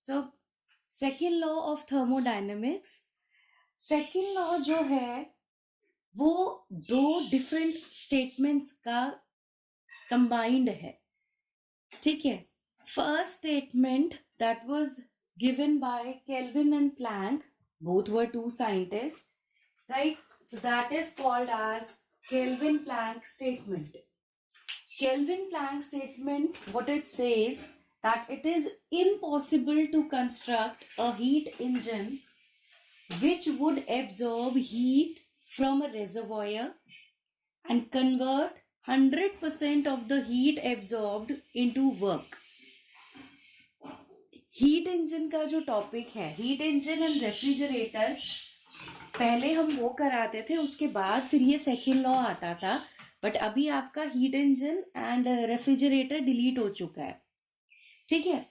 So second law of thermodynamics, second law जो है वो दो डिफरेंट स्टेटमेंट्स का कंबाइंड है, ठीक है. First statement that was given by Kelvin and Planck, both were two scientists, right? So that is called as Kelvin-Planck statement. Kelvin-Planck statement, what it says, that it is impossible to construct a heat engine which would absorb heat from a reservoir and convert 100% of the heat absorbed into work. Heat engine का जो topic है, heat engine and refrigerator, पहले हम वो कराते थे, उसके बाद फिर ये सेकेंड लॉ आता था. बट अभी आपका heat engine and refrigerator delete हो चुका है, ठीक है.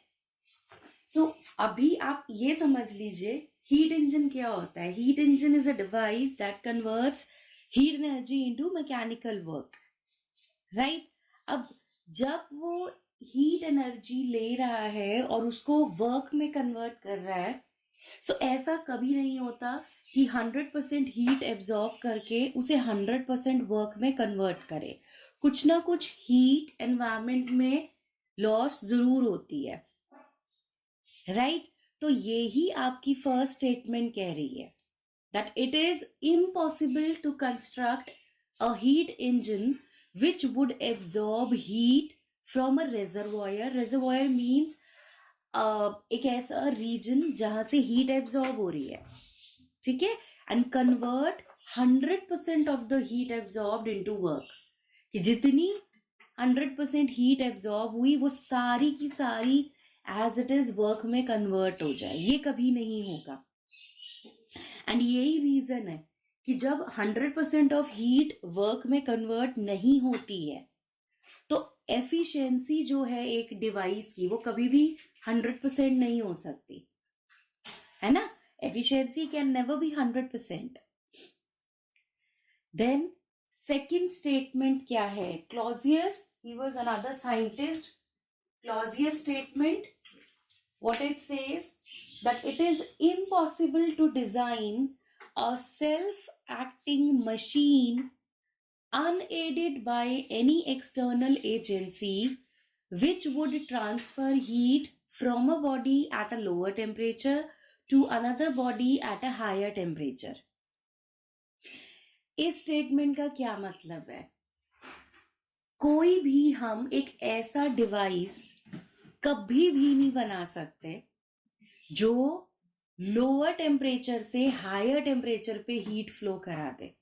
सो अभी आप ये समझ लीजिए हीट इंजन क्या होता है. Heat engine is a device that converts heat energy into mechanical work, right. अब जब वो हीट एनर्जी ले रहा है और उसको वर्क में कन्वर्ट कर रहा है, सो ऐसा कभी नहीं होता कि 100% हीट एब्जॉर्ब करके उसे 100% वर्क में कन्वर्ट करे. कुछ ना कुछ हीट एनवायरमेंट में लॉस जरूर होती है, राइट. तो ये ही आपकी फर्स्ट स्टेटमेंट कह रही है that it is impossible to construct a heat engine which would absorb heat from a reservoir. Reservoir means एक ऐसा रीजन जहां से हीट एब्जॉर्ब हो रही है, ठीक है, and convert 100% of the heat absorbed into work. कि जितनी 100% हीट एब्जॉर्ब हुई वो सारी की सारी एज इट इज वर्क में कन्वर्ट हो जाए, ये कभी नहीं होगा. एंड यही रीजन है कि जब 100% ऑफ हीट वर्क में कन्वर्ट नहीं होती है तो एफिशिएंसी जो है एक डिवाइस की वो कभी भी 100% नहीं हो सकती, है ना. Efficiency can never be 100%. Then second statement क्या है? Clausius, he was another scientist. Clausius statement, what it says, that it is impossible to design a self-acting machine unaided by any external agency which would transfer heat from a body at a lower temperature to another body at a higher temperature. इस statement का क्या मतलब है? कोई भी हम एक ऐसा डिवाइस कभी भी नहीं बना सकते जो लोअर टेम्परेचर से हायर टेम्परेचर पे हीट फ्लो करा दे,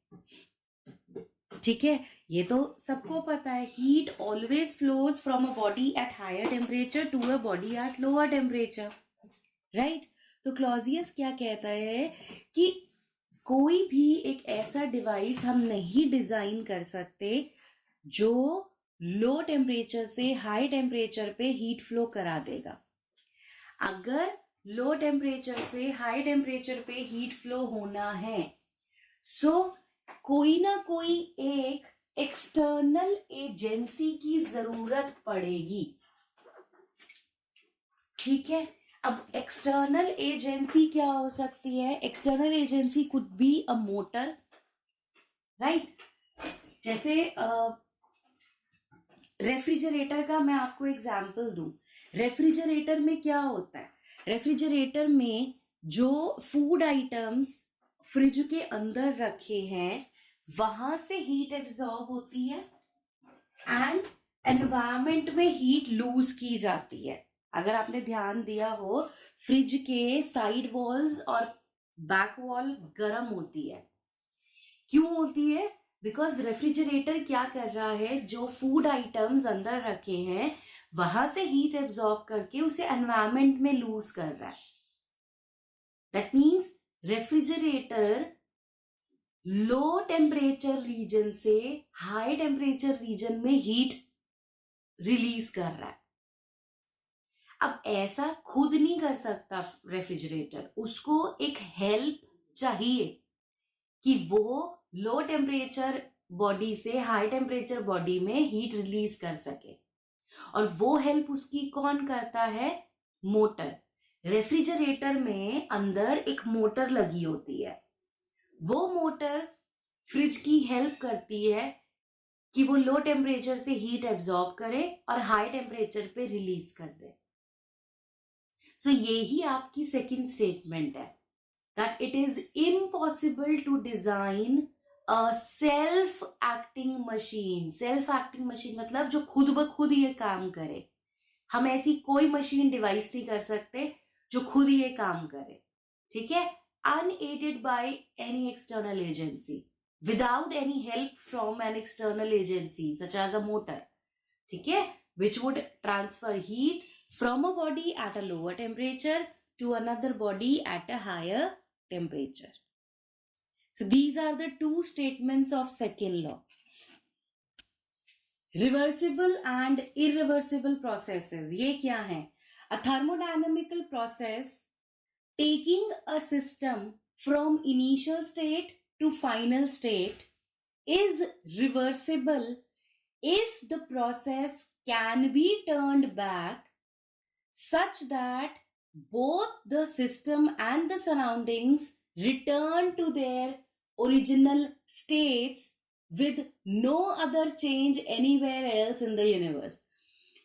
ठीक है. ये तो सबको पता है, heat always flows from a body at higher temperature to a body at lower temperature, right. तो क्लॉजियस क्या कहता है कि कोई भी एक ऐसा डिवाइस हम नहीं डिजाइन कर सकते जो लो टेम्परेचर से हाई टेम्परेचर पे हीट फ्लो करा देगा. अगर लो टेम्परेचर से हाई टेम्परेचर पे हीट फ्लो होना है सो कोई ना कोई एक एक्सटर्नल एजेंसी की जरूरत पड़ेगी, ठीक है. अब एक्सटर्नल एजेंसी क्या हो सकती है? External agency could be a motor, right. जैसे रेफ्रिजरेटर का मैं आपको एग्जाम्पल दूं. रेफ्रिजरेटर में क्या होता है? रेफ्रिजरेटर में जो फूड आइटम्स फ्रिज के अंदर रखे हैं वहां से हीट एब्जॉर्ब होती है एंड एनवायरमेंट में हीट लूज की जाती है. अगर आपने ध्यान दिया हो, फ्रिज के साइड वॉल्स और बैक वॉल गर्म होती है. क्यों होती है? बिकॉज रेफ्रिजरेटर क्या कर रहा है, जो फूड आइटम्स अंदर रखे हैं वहां से हीट एब्जॉर्ब करके उसे एनवायरमेंट में लूज कर रहा है. That means refrigerator low temperature region से हाई टेम्परेचर रीजन में हीट रिलीज कर रहा है. अब ऐसा खुद नहीं कर सकता रेफ्रिजरेटर, उसको एक हेल्प चाहिए कि वो लो टेम्परेचर बॉडी से हाई टेम्परेचर बॉडी में हीट रिलीज कर सके. और वो हेल्प उसकी कौन करता है? मोटर. रेफ्रिजरेटर में अंदर एक मोटर लगी होती है, वो मोटर फ्रिज की हेल्प करती है कि वो लो टेम्परेचर से हीट एब्जॉर्ब करे और हाई टेम्परेचर पे रिलीज कर दे। सो यही आपकी सेकंड स्टेटमेंट है, that it is impossible to design a self acting machine। Self acting machine मतलब जो खुद ब खुद ये काम करे। हम ऐसी कोई मशीन डिवाइस नहीं कर सकते जो खुद ये काम करे, ठीक है, unaided by any external agency, without any help from an external agency such as a motor, ठीक है, which would transfer heat from a body at a lower temperature to another body at a higher temperature. So these are the two statements of second law. Reversible and irreversible processes, ये क्या है? A thermodynamical process taking a system from initial state to final state is reversible if the process can be turned back such that both the system and the surroundings return to their original states with no other change anywhere else in the universe।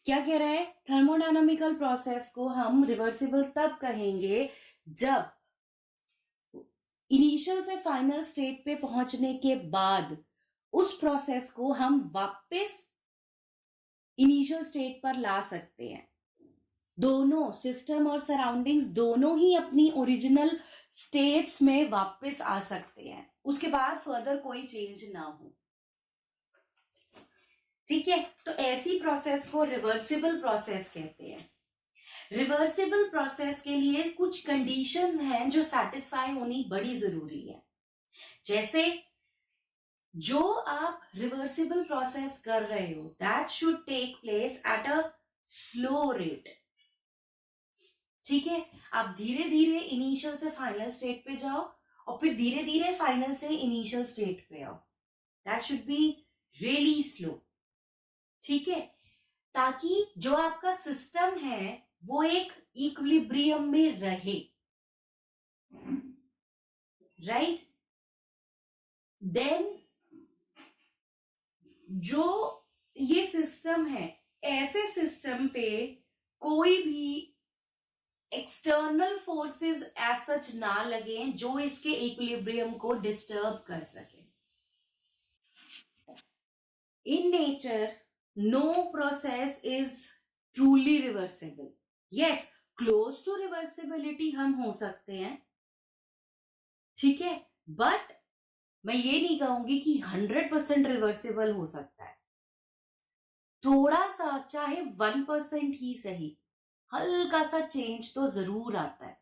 क्या कह रहा है? थर्मोडायनामिकल process को हम reversible तब कहेंगे जब initial से फाइनल स्टेट पे पहुंचने के बाद उस प्रोसेस को हम वापस इनिशियल स्टेट पर ला सकते हैं। दोनों सिस्टम और सराउंडिंग्स दोनों ही अपनी ओरिजिनल स्टेट्स में वापस आ सकते हैं, उसके बाद फर्दर कोई चेंज ना हो, ठीक है। तो ऐसी प्रोसेस को रिवर्सिबल प्रोसेस कहते हैं। रिवर्सिबल प्रोसेस के लिए कुछ कंडीशंस हैं जो सेटिस्फाई होनी बड़ी जरूरी है। जैसे जो आप रिवर्सिबल प्रोसेस कर रहे हो that should take place at a slow rate, ठीक है। आप धीरे धीरे इनिशियल से फाइनल स्टेट पे जाओ और फिर धीरे धीरे फाइनल से इनिशियल स्टेट पे आओ, that should be really slow, ठीक है, ताकि जो आपका सिस्टम है वो एक इक्विलिब्रियम में रहे, राइट। देन जो ये सिस्टम है, ऐसे सिस्टम पे कोई भी एक्सटर्नल फोर्सेस एज सच ना लगे जो इसके इक्विलिब्रियम को डिस्टर्ब कर सके। In nature no process is truly reversible. Yes, close to reversibility हम हो सकते हैं, ठीक है, बट मैं ये नहीं कहूंगी कि 100% रिवर्सिबल हो सकता है। थोड़ा सा, चाहे 1% ही सही, हल्का सा चेंज तो जरूर आता है।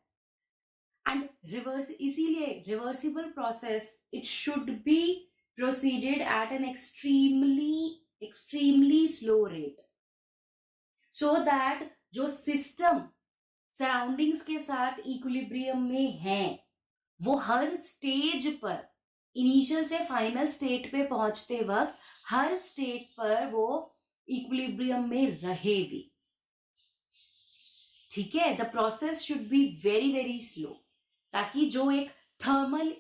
एंड रिवर्स, इसीलिए reversible process it should be proceeded at an extremely slow rate, so that जो सिस्टम सराउंडिंग्स के साथ इक्विलिब्रियम में है वो हर स्टेज पर, इनिशियल से फाइनल स्टेट पे पहुंचते वक्त हर स्टेट पर वो इक्विलिब्रियम में रहे भी, ठीक है। The process should be very very slow, ताकि जो एक थर्मल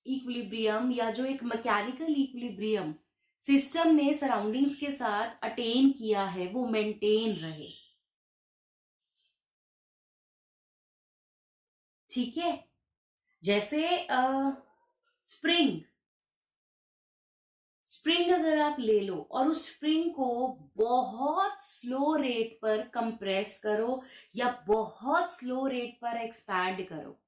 इक्विलिब्रियम या जो एक मैकेनिकल इक्विलिब्रियम सिस्टम ने सराउंडिंग्स के साथ अटेन किया है वो मेंटेन रहे, ठीक है। जैसे स्प्रिंग अगर आप ले लो और उस स्प्रिंग को बहुत स्लो रेट पर कंप्रेस करो या बहुत स्लो रेट पर एक्सपैंड करो,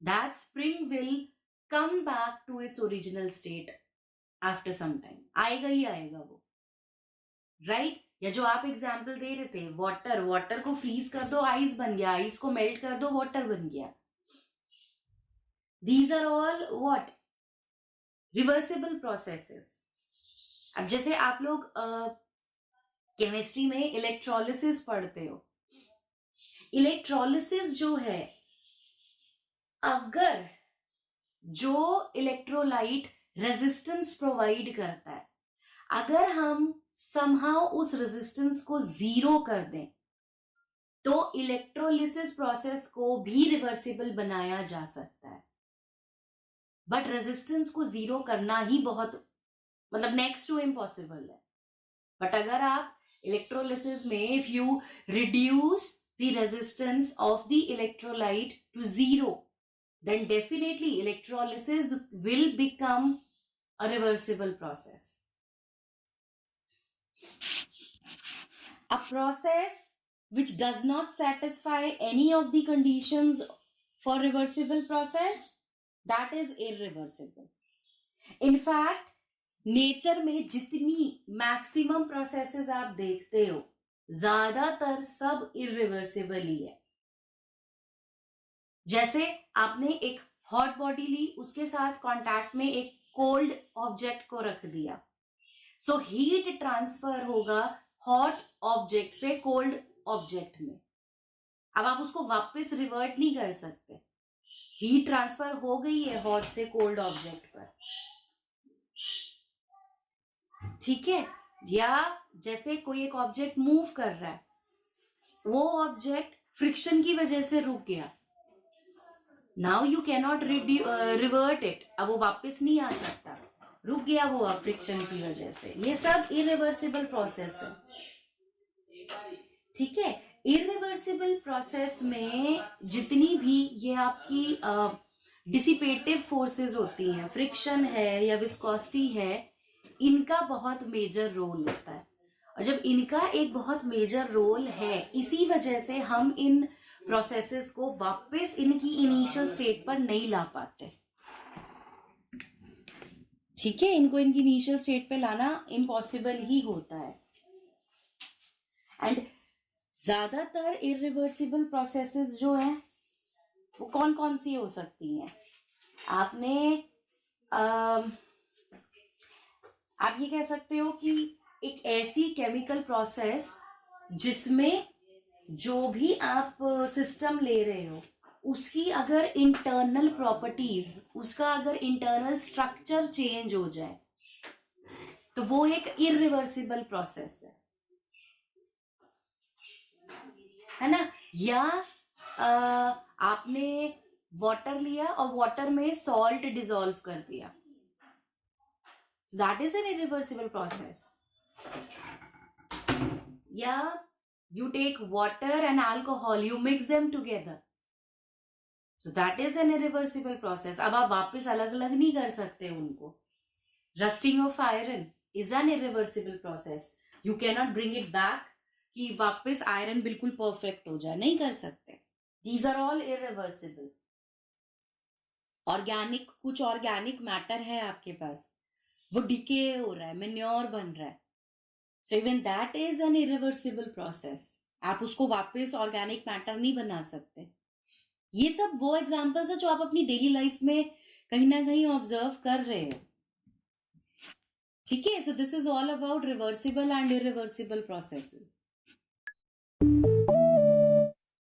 that spring will come back to its original state after some time, आएगा ही आएगा वो, राइट। या जो आप एग्जाम्पल दे रहे थे, वाटर को फ्रीज कर दो आइस बन गया, आइस को मेल्ट कर दो वाटर बन गया। These are all what? Reversible processes. अब जैसे आप लोग केमिस्ट्री में इलेक्ट्रोलिसिस पढ़ते हो, इलेक्ट्रोलिसिस जो है, अगर जो इलेक्ट्रोलाइट रेजिस्टेंस प्रोवाइड करता है, अगर हम समहाउ उस रेजिस्टेंस को जीरो कर दें तो इलेक्ट्रोलिसिस प्रोसेस को भी रिवर्सिबल बनाया जा सकता है, बट रेजिस्टेंस को जीरो करना ही बहुत मतलब नेक्स्ट टू इम्पॉसिबल है. बट अगर आप इलेक्ट्रोलिसिस में if you reduce the resistance of the electrolyte to zero, then definitely electrolysis will become a reversible process. A process which does not satisfy any of the conditions for reversible process, that is irreversible. In fact, nature में जितनी maximum processes आप देखते हो ज्यादातर सब irreversible ही है. जैसे आपने एक हॉट बॉडी ली, उसके साथ कांटेक्ट में एक कोल्ड ऑब्जेक्ट को रख दिया, सो हीट ट्रांसफर होगा हॉट ऑब्जेक्ट से कोल्ड ऑब्जेक्ट में. अब आप उसको वापस रिवर्ट नहीं कर सकते, हीट ट्रांसफर हो गई है हॉट से कोल्ड ऑब्जेक्ट पर. ठीक है. या जैसे कोई एक ऑब्जेक्ट मूव कर रहा है, वो ऑब्जेक्ट फ्रिक्शन की वजह से रुक गया, now you cannot revert it. अब वो वापस नहीं आ सकता, रुक गया वो अब फ्रिक्शन की वजह से. ये सब इरिवर्सिबल प्रोसेस है. ठीक है. इरिवर्सिबल प्रोसेस में जितनी भी ये आपकी डिसिपेटिव फोर्सेस होती हैं, फ्रिक्शन है या विस्कोसिटी है, इनका बहुत मेजर रोल होता है. और जब इनका एक बहुत मेजर रोल है, इसी वजह से हम इन प्रोसेसेस को वापस इनकी इनिशियल स्टेट पर नहीं ला पाते. ठीक है. इनको इनकी इनिशियल स्टेट पे लाना इम्पॉसिबल ही होता है. एंड ज्यादातर इरिवर्सिबल प्रोसेसेस जो है वो कौन कौन सी हो सकती हैं? आपने आप ये कह सकते हो कि एक ऐसी केमिकल प्रोसेस जिसमें जो भी आप सिस्टम ले रहे हो उसकी अगर इंटरनल प्रॉपर्टीज, उसका अगर इंटरनल स्ट्रक्चर चेंज हो जाए तो वो एक इरिवर्सिबल प्रोसेस है ना. या आपने वाटर लिया और वाटर में सॉल्ट डिसॉल्व कर दिया, that is an irreversible process. या you take water and alcohol, you mix them together, so that is an irreversible process. अब आप वापस अलग अलग नहीं कर सकते उनको. rusting of iron is an irreversible process. you cannot bring it back कि वापस आयरन बिल्कुल परफेक्ट हो जाए, नहीं कर सकते. these are all irreversible. Organic, कुछ ऑर्गेनिक मैटर है आपके पास, वो डिके हो रहा है, मेन्योर बन रहा है, so even that is an irreversible process. आप उसको वापस ऑर्गेनिक मैटर नहीं बना सकते. ये सब वो एग्जांपल्स है जो आप अपनी डेली लाइफ में कहीं ना कहीं ऑब्जर्व कर रहे हो. ठीक है. So this is all about reversible and irreversible processes.